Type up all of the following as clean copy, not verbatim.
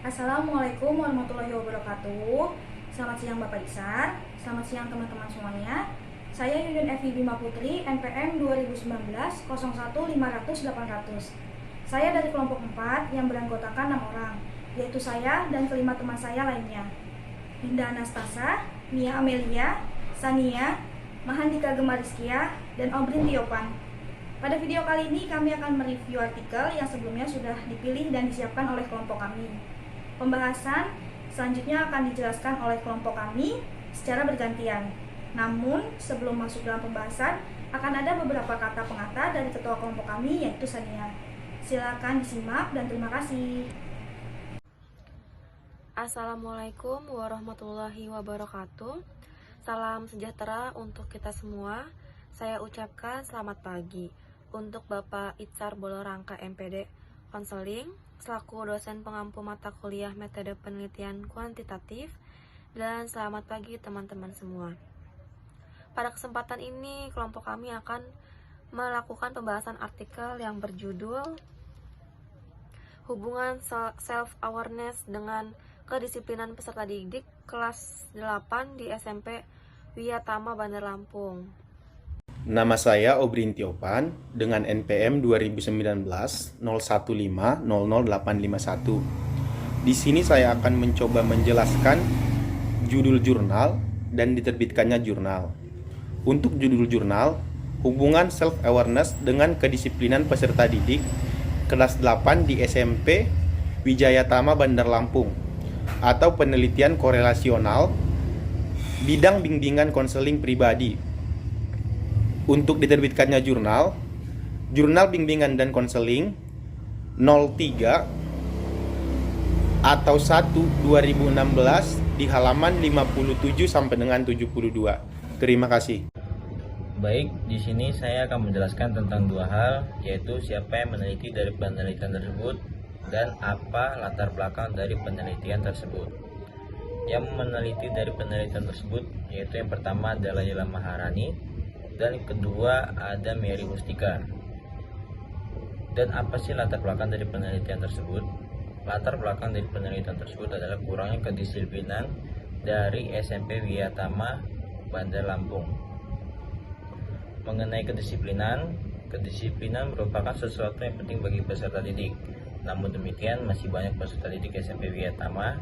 Assalamualaikum warahmatullahi wabarakatuh. Selamat siang Bapak Isar, selamat siang teman-teman semuanya. Saya Yudin Evi Bima Putri, NPM 2019 01500 800. Saya dari kelompok 4 yang beranggotakan 6 orang, yaitu saya dan kelima teman saya lainnya. Dinda Anastasia, Mia Amelia, Sania, Mahandika Gemariskia, dan Obrin Tiopan. Pada video kali ini kami akan mereview artikel yang sebelumnya sudah dipilih dan disiapkan oleh kelompok kami. Pembahasan selanjutnya akan dijelaskan oleh kelompok kami secara bergantian. Namun, sebelum masuk dalam pembahasan, akan ada beberapa kata pengantar dari ketua kelompok kami, yaitu Sania. Silakan disimak dan terima kasih. Assalamualaikum warahmatullahi wabarakatuh. Salam sejahtera untuk kita semua. Saya ucapkan selamat pagi untuk Bapak Itsar Bolorangka MPD Konseling selaku dosen pengampu mata kuliah metode penelitian kuantitatif, dan selamat pagi teman-teman semua. Pada kesempatan ini kelompok kami akan melakukan pembahasan artikel yang berjudul Hubungan Self-Awareness dengan Kedisiplinan Peserta Didik kelas 8 di SMP Wiyatama Bandar Lampung. Nama saya Obrin Tiopan dengan NPM 2019 015000851. Di sini saya akan mencoba menjelaskan judul jurnal dan diterbitkannya jurnal. Untuk judul jurnal, hubungan self-awareness dengan kedisiplinan peserta didik kelas 8 di SMP Wijayatama Bandar Lampung, atau penelitian korelasional bidang bimbingan konseling pribadi. Untuk diterbitkannya jurnal bimbingan dan konseling 03 atau 1 2016 di halaman 57 sampai dengan 72. Terima kasih. Baik, di sini saya akan menjelaskan tentang dua hal, yaitu siapa yang meneliti dari penelitian tersebut dan apa latar belakang dari penelitian tersebut. Yang meneliti dari penelitian tersebut yaitu yang pertama adalah Yela Maharani, dan kedua ada Mary Mustika. Dan apa sih latar belakang dari penelitian tersebut? Latar belakang dari penelitian tersebut adalah kurangnya kedisiplinan dari SMP Wiyatama Bandar Lampung. Mengenai kedisiplinan merupakan sesuatu yang penting bagi peserta didik. Namun demikian, masih banyak peserta didik SMP Wiyatama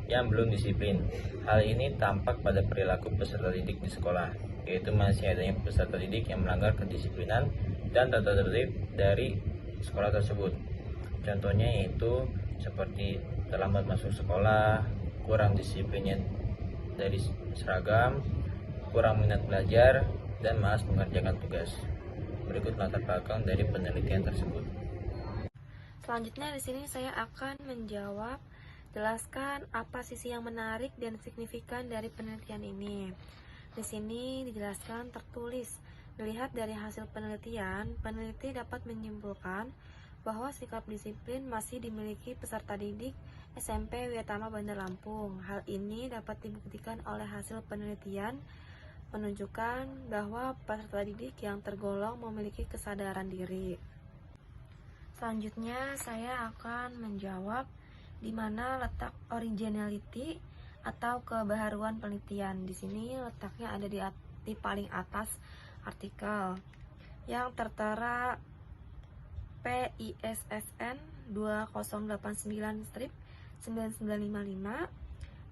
yang belum disiplin. Hal ini tampak pada perilaku peserta didik di sekolah, yaitu masih adanya peserta didik yang melanggar kedisiplinan dan tata tertib dari sekolah tersebut. Contohnya yaitu seperti terlambat masuk sekolah, kurang disiplinnya dari seragam, kurang minat belajar, dan malas mengerjakan tugas. Berikut latar belakang dari penelitian tersebut. Selanjutnya di sini saya akan jelaskan apa sisi yang menarik dan signifikan dari penelitian ini. Di sini dijelaskan tertulis, dilihat dari hasil penelitian, peneliti dapat menyimpulkan bahwa sikap disiplin masih dimiliki peserta didik SMP Wiyatama Bandar Lampung. Hal ini dapat dibuktikan oleh hasil penelitian menunjukkan bahwa peserta didik yang tergolong memiliki kesadaran diri. Selanjutnya saya akan menjawab di mana letak originality atau kebaharuan penelitian. Di sini letaknya ada di paling atas artikel yang tertera PISSN 2089-9955,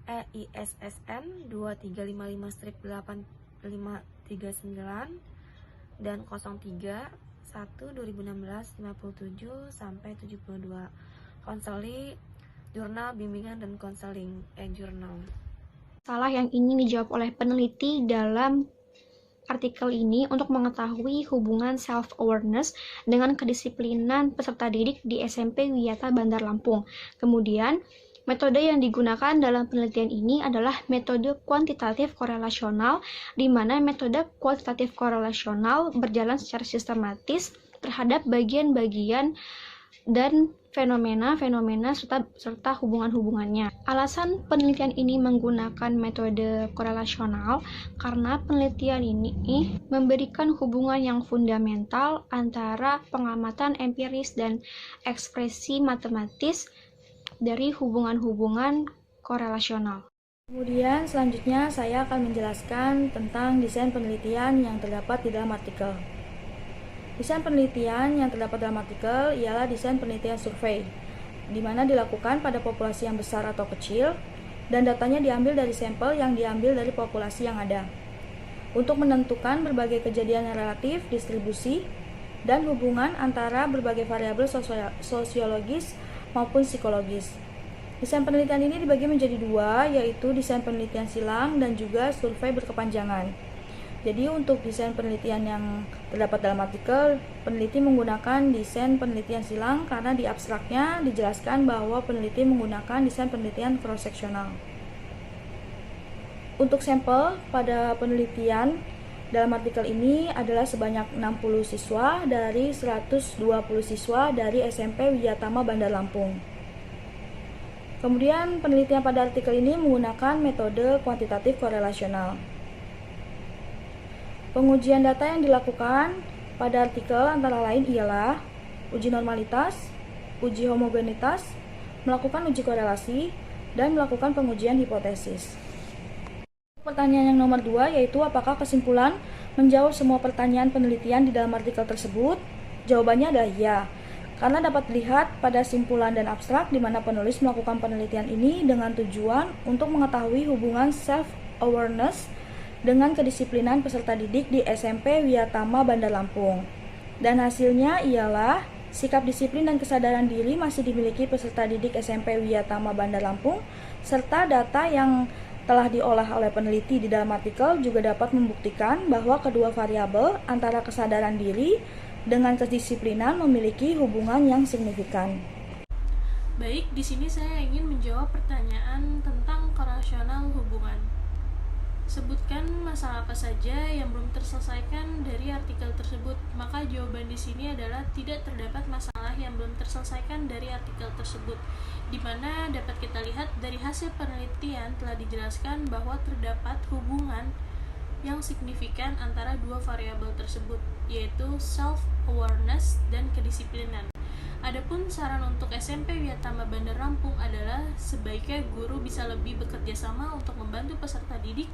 EISSN 2355-8539, dan 03 1 2016 57 sampai 72. Konseli Jurnal Bimbingan dan Konseling e-Jurnal. Salah yang ingin dijawab oleh peneliti dalam artikel ini untuk mengetahui hubungan self-awareness dengan kedisiplinan peserta didik di SMP Wiyata Bandar Lampung. Kemudian, metode yang digunakan dalam penelitian ini adalah metode kuantitatif korelasional, di mana metode kuantitatif korelasional berjalan secara sistematis terhadap bagian-bagian dan fenomena-fenomena serta hubungan-hubungannya. Alasan penelitian ini menggunakan metode korelasional karena penelitian ini memberikan hubungan yang fundamental antara pengamatan empiris dan ekspresi matematis dari hubungan-hubungan korelasional. Kemudian selanjutnya saya akan menjelaskan tentang desain penelitian yang terdapat di dalam artikel. Desain penelitian yang terdapat dalam artikel ialah desain penelitian survei, di mana dilakukan pada populasi yang besar atau kecil, dan datanya diambil dari sampel yang diambil dari populasi yang ada, untuk menentukan berbagai kejadian yang relatif, distribusi, dan hubungan antara berbagai variabel sosiologis maupun psikologis. Desain penelitian ini dibagi menjadi dua, yaitu desain penelitian silang dan juga survei berkepanjangan. Jadi untuk desain penelitian yang terdapat dalam artikel, peneliti menggunakan desain penelitian silang karena di abstraknya dijelaskan bahwa peneliti menggunakan desain penelitian cross-seksional. Untuk sampel pada penelitian dalam artikel ini adalah sebanyak 60 siswa dari 120 siswa dari SMP Wiyatama Bandar Lampung. Kemudian penelitian pada artikel ini menggunakan metode kuantitatif korelasional. Pengujian data yang dilakukan pada artikel antara lain ialah uji normalitas, uji homogenitas, melakukan uji korelasi, dan melakukan pengujian hipotesis. Pertanyaan yang nomor 2 yaitu apakah kesimpulan menjawab semua pertanyaan penelitian di dalam artikel tersebut? Jawabannya adalah ya. Karena dapat dilihat pada simpulan dan abstrak di mana penulis melakukan penelitian ini dengan tujuan untuk mengetahui hubungan self-awareness dengan kedisiplinan peserta didik di SMP Wiyatama Bandar Lampung. Dan hasilnya ialah sikap disiplin dan kesadaran diri masih dimiliki peserta didik SMP Wiyatama Bandar Lampung, serta data yang telah diolah oleh peneliti di dalam artikel juga dapat membuktikan bahwa kedua variabel antara kesadaran diri dengan kedisiplinan memiliki hubungan yang signifikan. Baik, di sini saya ingin menjawab pertanyaan tentang korelasional hubungan. Sebutkan masalah apa saja yang belum terselesaikan dari artikel tersebut. Maka jawaban di sini adalah tidak terdapat masalah yang belum terselesaikan dari artikel tersebut, di mana dapat kita lihat dari hasil penelitian telah dijelaskan bahwa terdapat hubungan yang signifikan antara dua variabel tersebut, yaitu self-awareness dan kedisiplinan. Adapun saran untuk SMP Wiyatama Bandar Lampung adalah sebaiknya guru bisa lebih bekerja sama untuk membantu peserta didik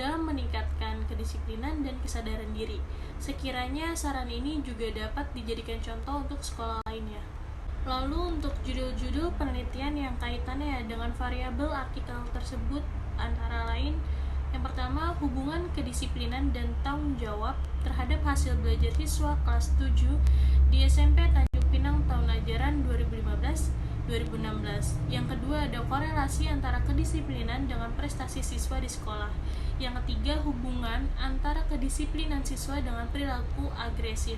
dalam meningkatkan kedisiplinan dan kesadaran diri. Sekiranya saran ini juga dapat dijadikan contoh untuk sekolah lainnya. Lalu untuk judul-judul penelitian yang kaitannya dengan variabel artikel tersebut antara lain: yang pertama, hubungan kedisiplinan dan tanggung jawab terhadap hasil belajar siswa kelas 7 di SMP Tanjung Pinang tahun ajaran 2015-2016. Yang kedua, ada korelasi antara kedisiplinan dengan prestasi siswa di sekolah. Yang ketiga, hubungan antara kedisiplinan siswa dengan perilaku agresif.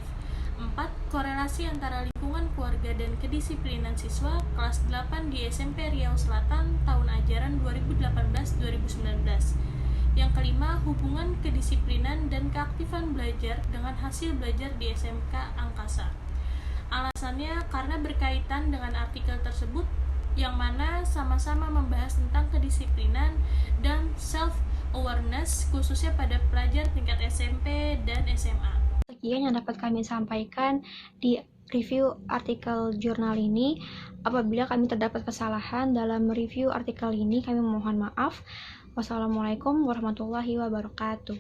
4. Korelasi antara lingkungan keluarga dan kedisiplinan siswa kelas 8 di SMP Riau Selatan tahun ajaran 2018-2019. Yang kelima, hubungan kedisiplinan dan keaktifan belajar dengan hasil belajar di SMK Angkasa. Alasannya karena berkaitan dengan artikel tersebut yang mana sama-sama membahas tentang kedisiplinan dan self-awareness khususnya pada pelajar tingkat SMP dan SMA. Sekian yang dapat kami sampaikan di review artikel jurnal ini. Apabila kami terdapat kesalahan dalam review artikel ini, kami mohon maaf. Wassalamualaikum warahmatullahi wabarakatuh.